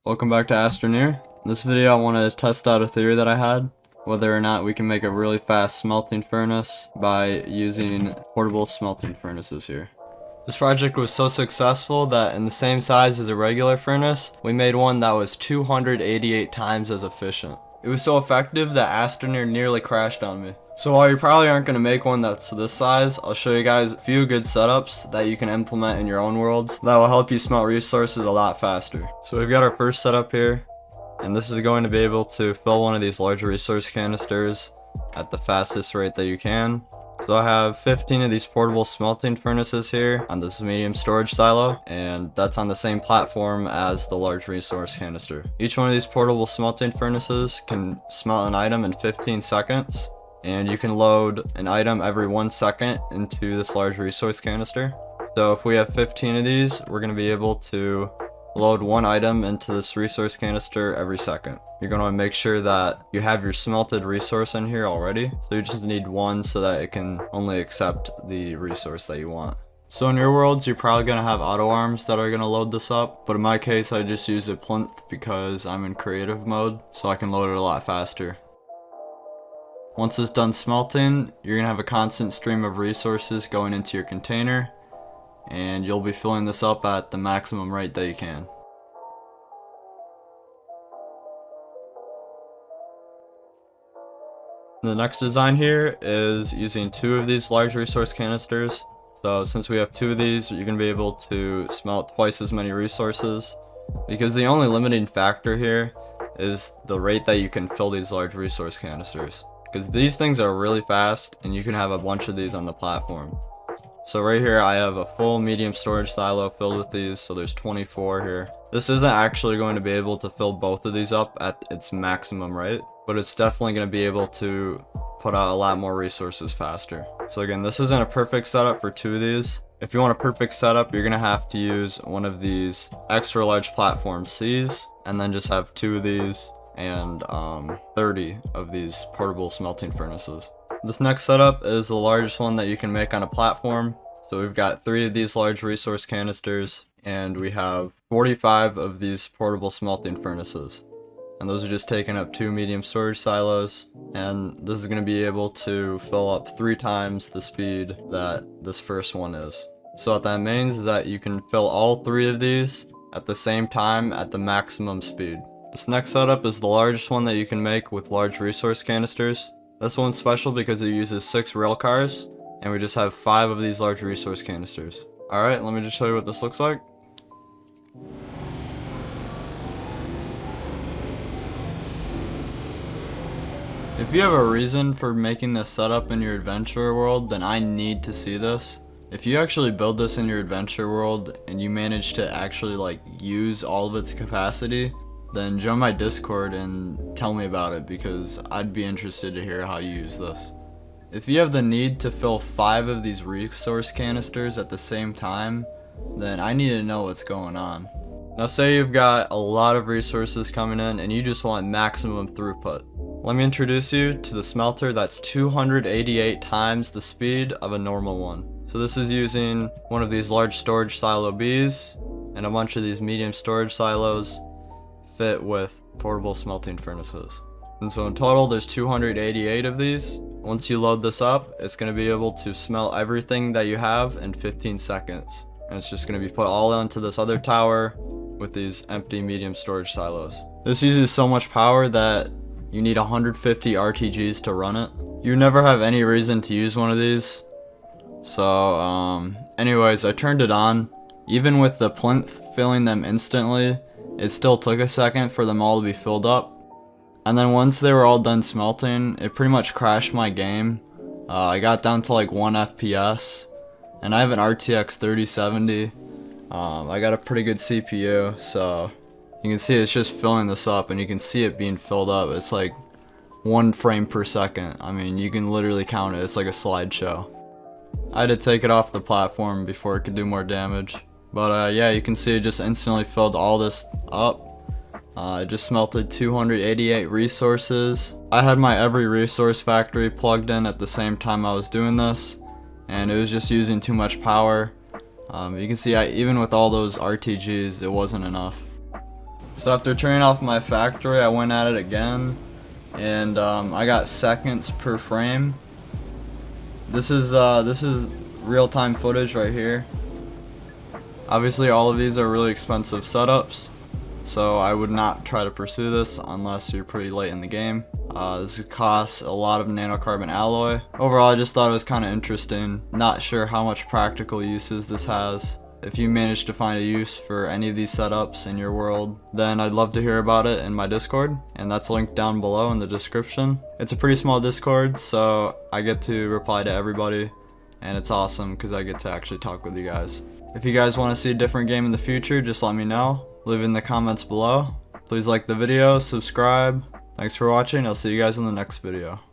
Welcome back to Astroneer. In this video I want to test out a theory that I had, whether or not we can make a really fast smelting furnace by using portable smelting furnaces here. This project was so successful that in the same size as a regular furnace, we made one that was 288 times as efficient. It was so effective that Astroneer nearly crashed on me. So while you probably aren't going to make one that's this size, I'll show you guys a few good setups that you can implement in your own worlds that will help you smelt resources a lot faster. So we've got our first setup here, and this is going to be able to fill one of these large resource canisters at the fastest rate that you can. So I have 15 of these portable smelting furnaces here on this medium storage silo, and that's on the same platform as the large resource canister. Each one of these portable smelting furnaces can smelt an item in 15 seconds, and you can load an item every 1 second into this large resource canister. So if we have 15 of these, we're going to be able to load one item into this resource canister every second. You're going to make sure that you have your smelted resource in here already, so you just need one so that it can only accept the resource that you want. So in your worlds, you're probably going to have auto arms that are going to load this up, but in my case I just use a plinth because I'm in creative mode, so I can load it a lot faster. Once it's done smelting, you're going to have a constant stream of resources going into your container, and you'll be filling this up at the maximum rate that you can. The next design here is using 2 of these large resource canisters. So since we have 2 of these, you're going to be able to smelt twice as many resources, because the only limiting factor here is the rate that you can fill these large resource canisters, because these things are really fast and you can have a bunch of these on the platform. So right here I have a full medium storage silo filled with these, so there's 24 here. This isn't actually going to be able to fill both of these up at its maximum rate, but it's definitely going to be able to put out a lot more resources faster. So again, this isn't a perfect setup for 2 of these. If you want a perfect setup, you're going to have to use one of these extra large platform C's, and then just have 2 of these and 30 of these portable smelting furnaces. This next setup is the largest one that you can make on a platform. So we've got 3 of these large resource canisters, and we have 45 of these portable smelting furnaces. And those are just taking up 2 medium storage silos, and this is going to be able to fill up 3 times the speed that this first one is. So what that means is that you can fill all 3 of these at the same time at the maximum speed. This next setup is the largest one that you can make with large resource canisters. This one's special because it uses 6 rail cars, and we just have 5 of these large resource canisters. Alright, let me just show you what this looks like. If you have a reason for making this setup in your adventure world, then I need to see this. If you actually build this in your adventure world and you manage to actually use all of its capacity, then join my Discord and tell me about it, because I'd be interested to hear how you use this. If you have the need to fill 5 of these resource canisters at the same time, then I need to know what's going on. Now say you've got a lot of resources coming in and you just want maximum throughput. Let me introduce you to the smelter that's 288 times the speed of a normal one. So this is using one of these large storage silo Bs and a bunch of these medium storage silos fit with portable smelting furnaces. And so in total there's 288 of these. Once you load this up, it's going to be able to smelt everything that you have in 15 seconds. And it's just going to be put all onto this other tower with these empty medium storage silos. This uses so much power that you need 150 RTGs to run it. You never have any reason to use one of these. So anyways, I turned it on. Even with the plinth filling them instantly, it still took a second for them all to be filled up. And then once they were all done smelting, it pretty much crashed my game. I got down to 1 FPS, and I have an RTX 3070. I got a pretty good CPU, so you can see it's just filling this up, and you can see it being filled up. It's 1 frame per second. I mean, you can literally count it. It's like a slideshow. I had to take it off the platform before it could do more damage. But yeah, you can see it just instantly filled all this up. I just smelted 288 resources. I had my every resource factory plugged in at the same time I was doing this, and it was just using too much power. You can see even with all those RTGs, it wasn't enough. So after turning off my factory, I went at it again, and I got seconds per frame. This is real-time footage right here. Obviously all of these are really expensive setups, so I would not try to pursue this unless you're pretty late in the game. This costs a lot of nanocarbon alloy. Overall, I just thought it was kind of interesting. Not sure how much practical uses this has. If you manage to find a use for any of these setups in your world, then I'd love to hear about it in my Discord, and that's linked down below in the description. It's a pretty small Discord, so I get to reply to everybody, and it's awesome because I get to actually talk with you guys. If you guys want to see a different game in the future, just let me know. Leave it in the comments below. Please like the video, subscribe. Thanks for watching. I'll see you guys in the next video.